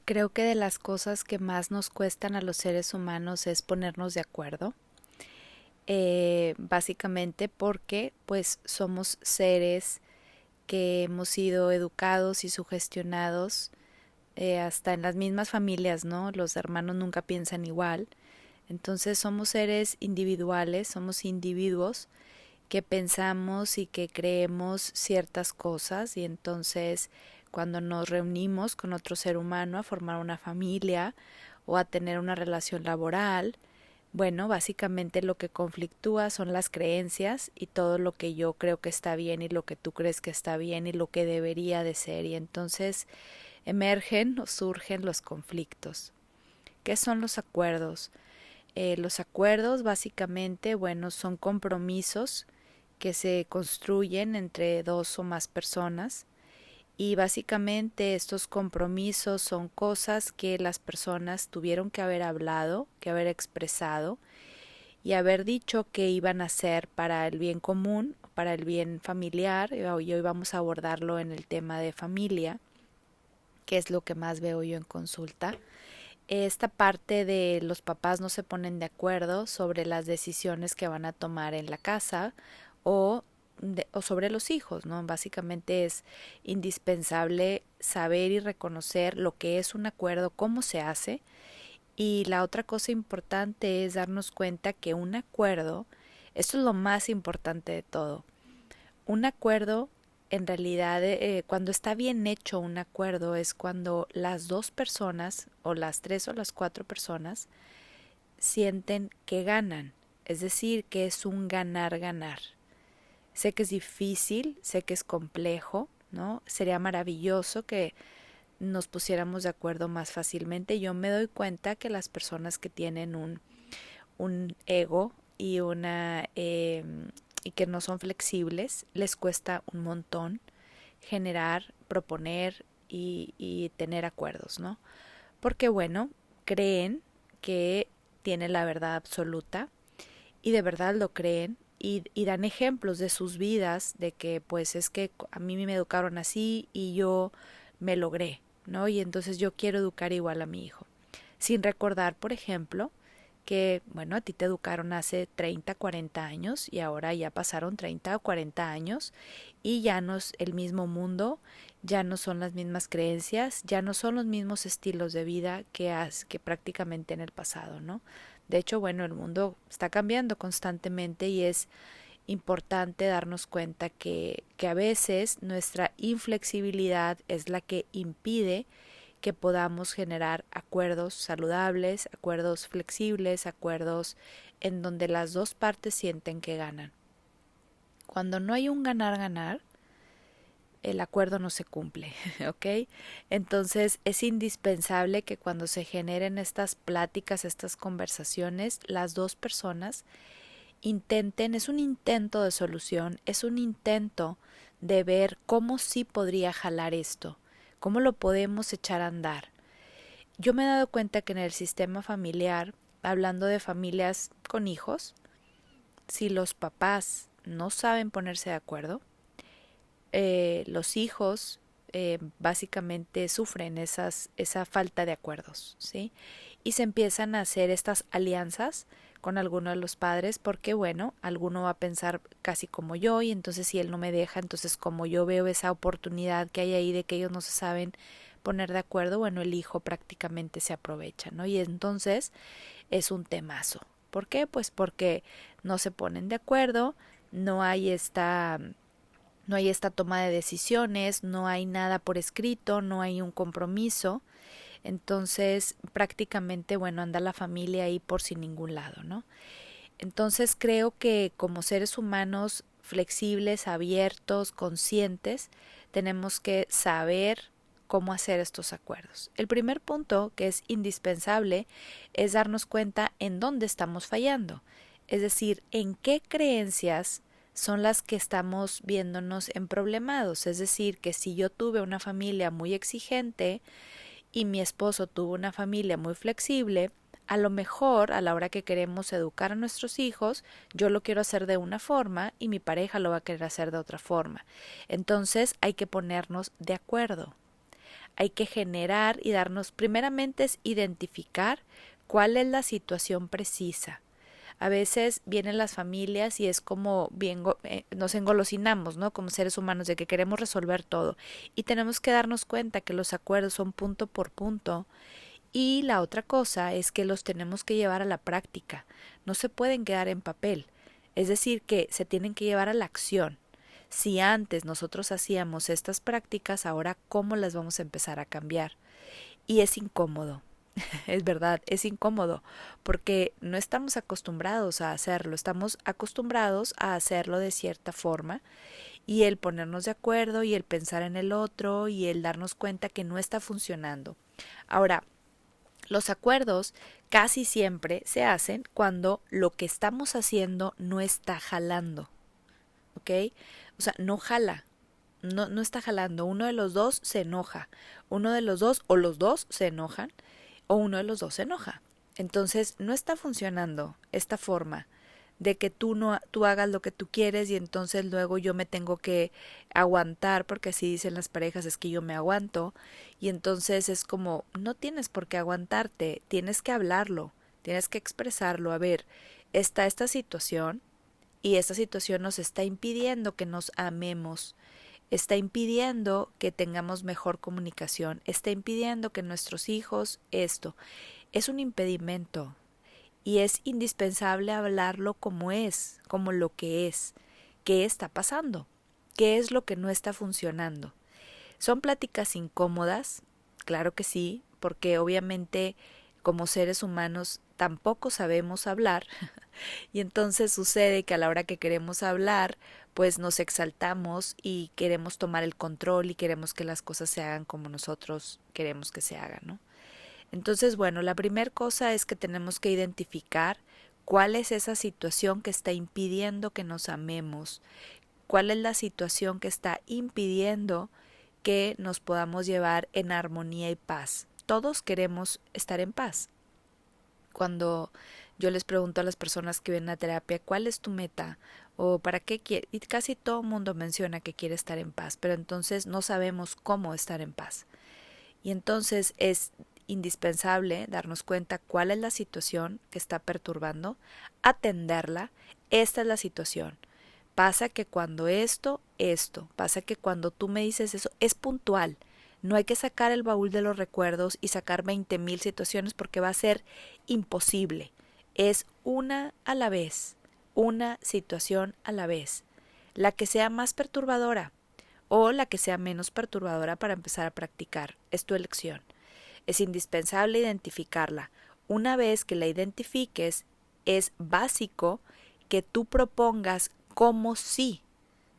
Creo que de las cosas que más nos cuestan a los seres humanos es ponernos de acuerdo, básicamente porque pues somos seres que hemos sido educados y sugestionados hasta en las mismas familias, ¿no? Los hermanos nunca piensan igual. Entonces somos seres individuales, somos individuos que pensamos y que creemos ciertas cosas y entonces cuando nos reunimos con otro ser humano a formar una familia o a tener una relación laboral, bueno, básicamente lo que conflictúa son las creencias y todo lo que yo creo que está bien y lo que tú crees que está bien y lo que debería de ser y entonces emergen o surgen los conflictos. ¿Qué son los acuerdos? Los acuerdos básicamente, bueno, son compromisos que se construyen entre dos o más personas y básicamente estos compromisos son cosas que las personas tuvieron que haber hablado, que haber expresado y haber dicho que iban a hacer para el bien común, para el bien familiar, y hoy vamos a abordarlo en el tema de familia, que es lo que más veo yo en consulta. Esta parte de los papás no se ponen de acuerdo sobre las decisiones que van a tomar en la casa o, o sobre los hijos, ¿no? Básicamente es indispensable saber y reconocer lo que es un acuerdo, cómo se hace. Y la otra cosa importante es darnos cuenta que un acuerdo, esto es lo más importante de todo, un acuerdo, en realidad, cuando está bien hecho un acuerdo es cuando las dos personas, o las tres o las cuatro personas, sienten que ganan. Es decir, que es un ganar-ganar. Sé que es difícil, sé que es complejo, ¿no? Sería maravilloso que nos pusiéramos de acuerdo más fácilmente. Yo me doy cuenta que las personas que tienen un ego y y que no son flexibles, les cuesta un montón generar, proponer y tener acuerdos, ¿no? Porque bueno, creen que tienen la verdad absoluta y de verdad lo creen y dan ejemplos de sus vidas de que pues es que a mí me educaron así y yo me logré, ¿no? Y entonces yo quiero educar igual a mi hijo. Sin recordar, por ejemplo, que, bueno, a ti te educaron hace 30, 40 años y ahora ya pasaron 30 o 40 años y ya no es el mismo mundo, ya no son las mismas creencias, ya no son los mismos estilos de vida que prácticamente en el pasado, ¿no? De hecho, bueno, el mundo está cambiando constantemente y es importante darnos cuenta que a veces nuestra inflexibilidad es la que impide que podamos generar acuerdos saludables, acuerdos flexibles, acuerdos en donde las dos partes sienten que ganan. Cuando no hay un ganar-ganar, el acuerdo no se cumple, ¿ok? Entonces es indispensable que cuando se generen estas pláticas, estas conversaciones, las dos personas intenten, es un intento de solución, es un intento de ver cómo sí podría jalar esto, cómo lo podemos echar a andar. Yo me he dado cuenta que en el sistema familiar, hablando de familias con hijos, si los papás no saben ponerse de acuerdo, los hijos básicamente sufren esa falta de acuerdos, ¿sí? Y se empiezan a hacer estas alianzas con alguno de los padres porque, bueno, alguno va a pensar casi como yo y entonces si él no me deja, entonces como yo veo esa oportunidad que hay ahí de que ellos no se saben poner de acuerdo, bueno, el hijo prácticamente se aprovecha, ¿no? Y entonces es un temazo. ¿Por qué? Pues porque no se ponen de acuerdo, no hay esta no hay esta toma de decisiones, no hay nada por escrito, no hay un compromiso. Entonces, prácticamente, bueno, anda la familia ahí por sin ningún lado, ¿no? Entonces, creo que como seres humanos flexibles, abiertos, conscientes, tenemos que saber cómo hacer estos acuerdos. El primer punto, que es indispensable, es darnos cuenta en dónde estamos fallando. Es decir, en qué creencias son las que estamos viéndonos en problemados. Es decir, que si yo tuve una familia muy exigente y mi esposo tuvo una familia muy flexible, a lo mejor a la hora que queremos educar a nuestros hijos, yo lo quiero hacer de una forma y mi pareja lo va a querer hacer de otra forma. Entonces hay que ponernos de acuerdo. Hay que generar y darnos, primeramente es identificar cuál es la situación precisa. A veces vienen las familias y es como bien, nos engolosinamos, ¿no? Como seres humanos de que queremos resolver todo y tenemos que darnos cuenta que los acuerdos son punto por punto y la otra cosa es que los tenemos que llevar a la práctica, no se pueden quedar en papel, es decir, que se tienen que llevar a la acción. Si antes nosotros hacíamos estas prácticas, ahora ¿cómo las vamos a empezar a cambiar? Y es incómodo, es verdad, es incómodo, porque no estamos acostumbrados a hacerlo, estamos acostumbrados a hacerlo de cierta forma y el ponernos de acuerdo y el pensar en el otro y el darnos cuenta que no está funcionando. Ahora, los acuerdos casi siempre se hacen cuando lo que estamos haciendo no está jalando, ¿ok? O sea, no jala, no está jalando, uno de los dos se enoja, uno de los dos o los dos se enojan o uno de los dos se enoja. Entonces no está funcionando esta forma de que tú hagas lo que tú quieres y entonces luego yo me tengo que aguantar, porque así dicen las parejas, es que yo me aguanto, y entonces es como no tienes por qué aguantarte, tienes que hablarlo, tienes que expresarlo. A ver, está esta situación y esta situación nos está impidiendo que nos amemos, está impidiendo que tengamos mejor comunicación, está impidiendo que nuestros hijos esto es un impedimento y es indispensable hablarlo como es, como lo que es, qué está pasando, qué es lo que no está funcionando. ¿Son pláticas incómodas? Claro que sí, porque obviamente como seres humanos tampoco sabemos hablar y entonces sucede que a la hora que queremos hablar, pues nos exaltamos y queremos tomar el control y queremos que las cosas se hagan como nosotros queremos que se hagan, ¿no? Entonces, bueno, la primera cosa es que tenemos que identificar cuál es esa situación que está impidiendo que nos amemos, cuál es la situación que está impidiendo que nos podamos llevar en armonía y paz. Todos queremos estar en paz. Cuando yo les pregunto a las personas que vienen a terapia, ¿cuál es tu meta? ¿O para qué quieres? Y casi todo el mundo menciona que quiere estar en paz, pero entonces no sabemos cómo estar en paz. Y entonces es indispensable darnos cuenta cuál es la situación que está perturbando, atenderla. Esta es la situación. Pasa que cuando pasa que cuando tú me dices eso, es puntual. No hay que sacar el baúl de los recuerdos y sacar 20,000 situaciones porque va a ser imposible. Es una a la vez, una situación a la vez. La que sea más perturbadora o la que sea menos perturbadora para empezar a practicar. Es tu elección. Es indispensable identificarla. Una vez que la identifiques, es básico que tú propongas como sí.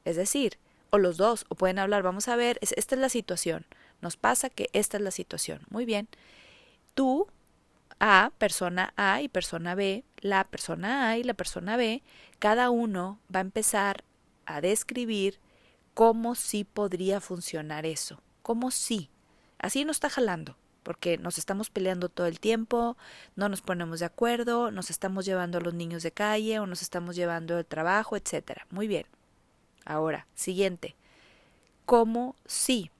Es decir, o los dos, o pueden hablar, vamos a ver, esta es la situación. Nos pasa que esta es la situación. Muy bien. Tú, persona A y persona B, la persona A y la persona B, cada uno va a empezar a describir cómo sí podría funcionar eso. Cómo sí. Así no está jalando, porque nos estamos peleando todo el tiempo, no nos ponemos de acuerdo, nos estamos llevando a los niños de calle o nos estamos llevando al trabajo, etcétera. Muy bien. Ahora, siguiente. ¿Cómo sí?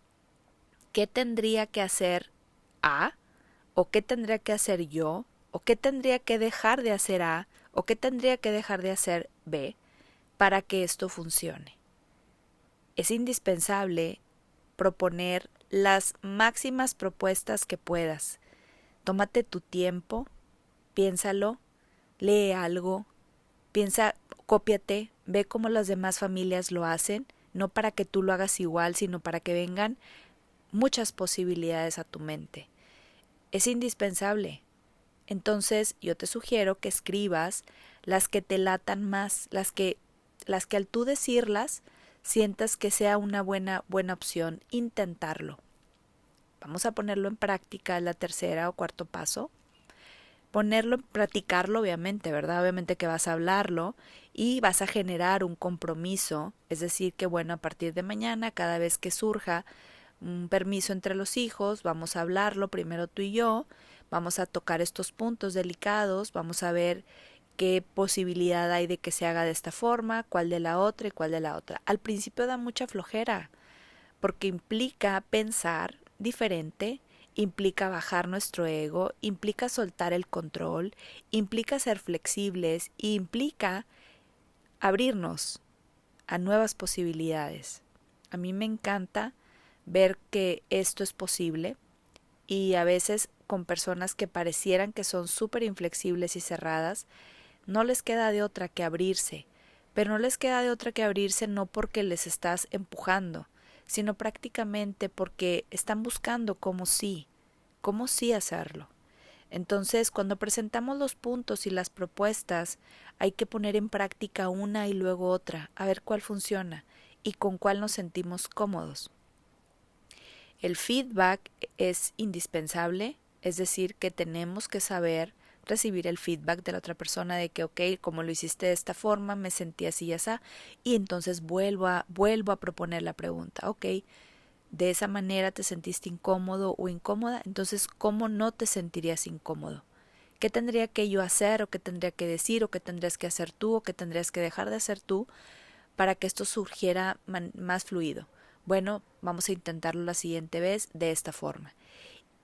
¿Qué tendría que hacer A? ¿O qué tendría que hacer yo? ¿O qué tendría que dejar de hacer A? ¿O qué tendría que dejar de hacer B para que esto funcione? Es indispensable proponer las máximas propuestas que puedas. Tómate tu tiempo, piénsalo, lee algo, piensa, cópiate, ve cómo las demás familias lo hacen, no para que tú lo hagas igual, sino para que vengan muchas posibilidades a tu mente. Es indispensable. Entonces yo te sugiero que escribas las que te latan más, las que al tú decirlas sientas que sea una buena opción, intentarlo. Vamos a ponerlo en práctica, la tercera o cuarto paso. Practicarlo obviamente, ¿verdad? Obviamente que vas a hablarlo y vas a generar un compromiso, es decir, que bueno, a partir de mañana, cada vez que surja un permiso entre los hijos, vamos a hablarlo primero tú y yo, vamos a tocar estos puntos delicados, vamos a ver qué posibilidad hay de que se haga de esta forma, cuál de la otra y cuál de la otra. Al principio da mucha flojera, porque implica pensar diferente, implica bajar nuestro ego, implica soltar el control, implica ser flexibles y implica abrirnos a nuevas posibilidades. A mí me encanta ver que esto es posible y a veces con personas que parecieran que son súper inflexibles y cerradas, no les queda de otra que abrirse, pero no les queda de otra que abrirse no porque les estás empujando, sino prácticamente porque están buscando cómo sí hacerlo. Entonces, cuando presentamos los puntos y las propuestas, hay que poner en práctica una y luego otra, a ver cuál funciona y con cuál nos sentimos cómodos. El feedback es indispensable, es decir, que tenemos que saber recibir el feedback de la otra persona de que, ok, como lo hiciste de esta forma, me sentí así y así, y entonces vuelvo a proponer la pregunta, ok, de esa manera te sentiste incómodo o incómoda, entonces, ¿cómo no te sentirías incómodo? ¿Qué tendría que yo hacer o qué tendría que decir o qué tendrías que hacer tú o qué tendrías que dejar de hacer tú para que esto surgiera más fluido? Bueno, vamos a intentarlo la siguiente vez de esta forma.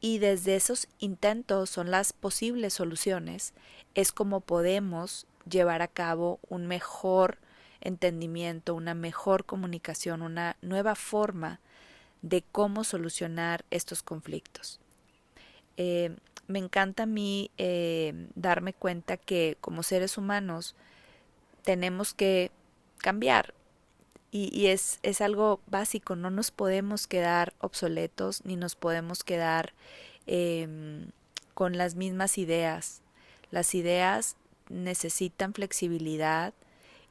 Y desde esos intentos son las posibles soluciones, es como podemos llevar a cabo un mejor entendimiento, una mejor comunicación, una nueva forma de cómo solucionar estos conflictos. Me encanta a mí darme cuenta que como seres humanos tenemos que cambiar y es algo básico, no nos podemos quedar obsoletos ni nos podemos quedar con las mismas ideas. Las ideas necesitan flexibilidad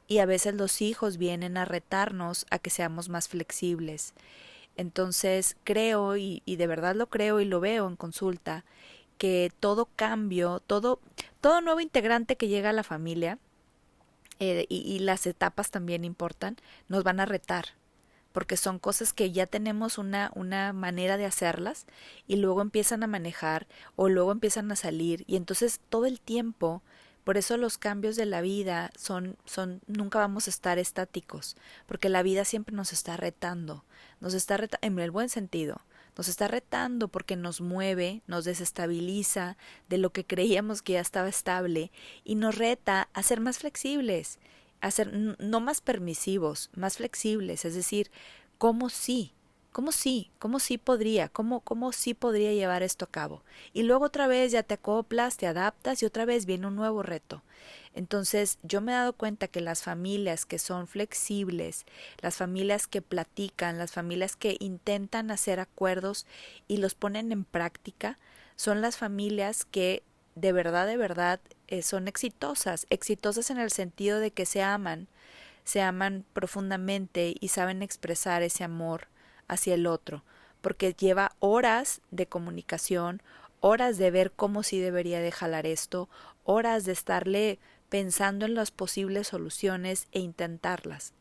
y a veces los hijos vienen a retarnos a que seamos más flexibles. Entonces creo y de verdad lo creo y lo veo en consulta que todo cambio, todo nuevo integrante que llega a la familia y las etapas también importan, nos van a retar porque son cosas que ya tenemos una manera de hacerlas y luego empiezan a manejar o luego empiezan a salir y entonces todo el tiempo, por eso los cambios de la vida nunca vamos a estar estáticos, porque la vida siempre nos está retando en el buen sentido, nos está retando porque nos mueve, nos desestabiliza de lo que creíamos que ya estaba estable y nos reta a ser más flexibles, a ser no más permisivos, más flexibles, es decir, cómo sí, cómo sí podría, cómo sí podría llevar esto a cabo. Y luego otra vez ya te acoplas, te adaptas y otra vez viene un nuevo reto. Entonces yo me he dado cuenta que las familias que son flexibles, las familias que platican, las familias que intentan hacer acuerdos y los ponen en práctica, son las familias que de verdad son exitosas, exitosas en el sentido de que se aman profundamente y saben expresar ese amor hacia el otro, porque lleva horas de comunicación, horas de ver cómo sí debería de jalar esto, horas de estarle pensando en las posibles soluciones e intentarlas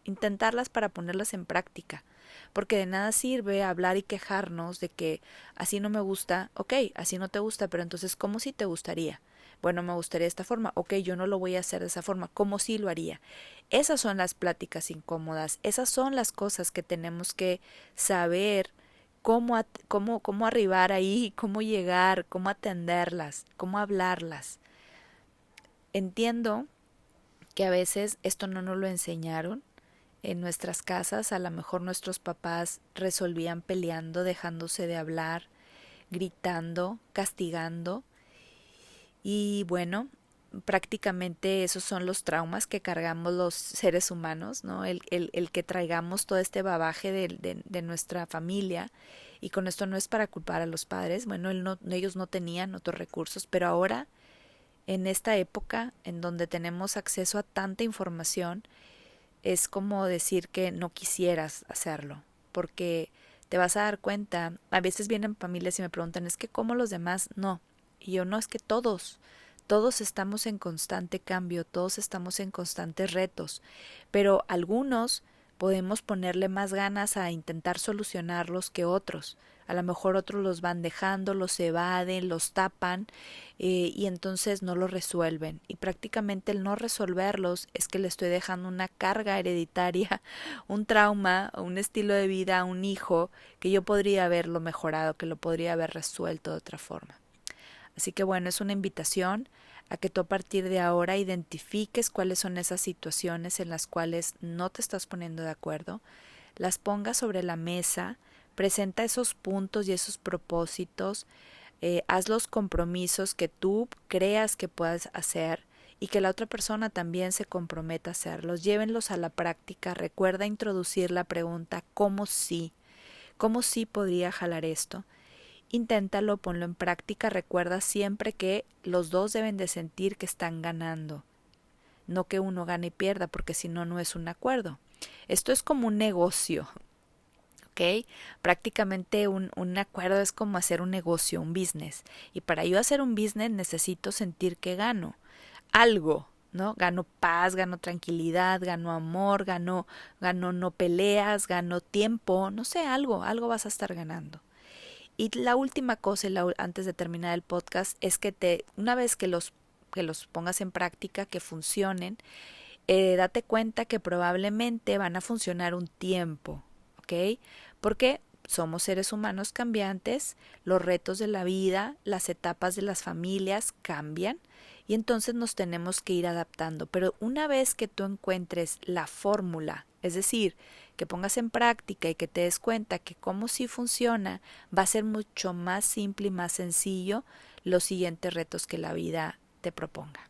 para ponerlas en práctica, porque de nada sirve hablar y quejarnos de que así no me gusta, ok, así no te gusta, pero entonces ¿cómo sí te gustaría? Bueno, me gustaría de esta forma, ok, yo no lo voy a hacer de esa forma, ¿cómo sí lo haría? Esas son las pláticas incómodas, esas son las cosas que tenemos que saber cómo arribar ahí, cómo llegar, cómo atenderlas, cómo hablarlas. Entiendo que a veces esto no nos lo enseñaron. En nuestras casas a lo mejor nuestros papás resolvían peleando, dejándose de hablar, gritando, castigando. Y bueno, prácticamente esos son los traumas que cargamos los seres humanos, ¿no? El que traigamos todo este bagaje de nuestra familia. Y con esto no es para culpar a los padres. Bueno, ellos no tenían otros recursos, pero ahora, en esta época en donde tenemos acceso a tanta información, es como decir que no quisieras hacerlo, porque te vas a dar cuenta, a veces vienen familias y me preguntan, es que ¿cómo los demás? No, y yo no, es que todos estamos en constante cambio, todos estamos en constantes retos, pero algunos podemos ponerle más ganas a intentar solucionarlos que otros. A lo mejor otros los van dejando, los evaden, los tapan y entonces no los resuelven. Y prácticamente el no resolverlos es que le estoy dejando una carga hereditaria, un trauma, un estilo de vida a un hijo que yo podría haberlo mejorado, que lo podría haber resuelto de otra forma. Así que bueno, es una invitación a que tú a partir de ahora identifiques cuáles son esas situaciones en las cuales no te estás poniendo de acuerdo, las pongas sobre la mesa, presenta esos puntos y esos propósitos, haz los compromisos que tú creas que puedas hacer y que la otra persona también se comprometa a hacerlos. Llévenlos a la práctica. Recuerda introducir la pregunta ¿cómo sí podría jalar esto? Inténtalo, ponlo en práctica. Recuerda siempre que los dos deben de sentir que están ganando, no que uno gane y pierda, porque si no, no es un acuerdo. Esto es como un negocio, ¿ok? Prácticamente un acuerdo es como hacer un negocio, un business. Y para yo hacer un business necesito sentir que gano algo, ¿no? Gano paz, gano tranquilidad, gano amor, gano no peleas, gano tiempo, no sé, algo vas a estar ganando. Y la última cosa, antes de terminar el podcast, es que una vez que los pongas en práctica, que funcionen, date cuenta que probablemente van a funcionar un tiempo, ¿ok? Porque somos seres humanos cambiantes, los retos de la vida, las etapas de las familias cambian y entonces nos tenemos que ir adaptando. Pero una vez que tú encuentres la fórmula, es decir, que pongas en práctica y que te des cuenta que cómo sí funciona, va a ser mucho más simple y más sencillo los siguientes retos que la vida te proponga.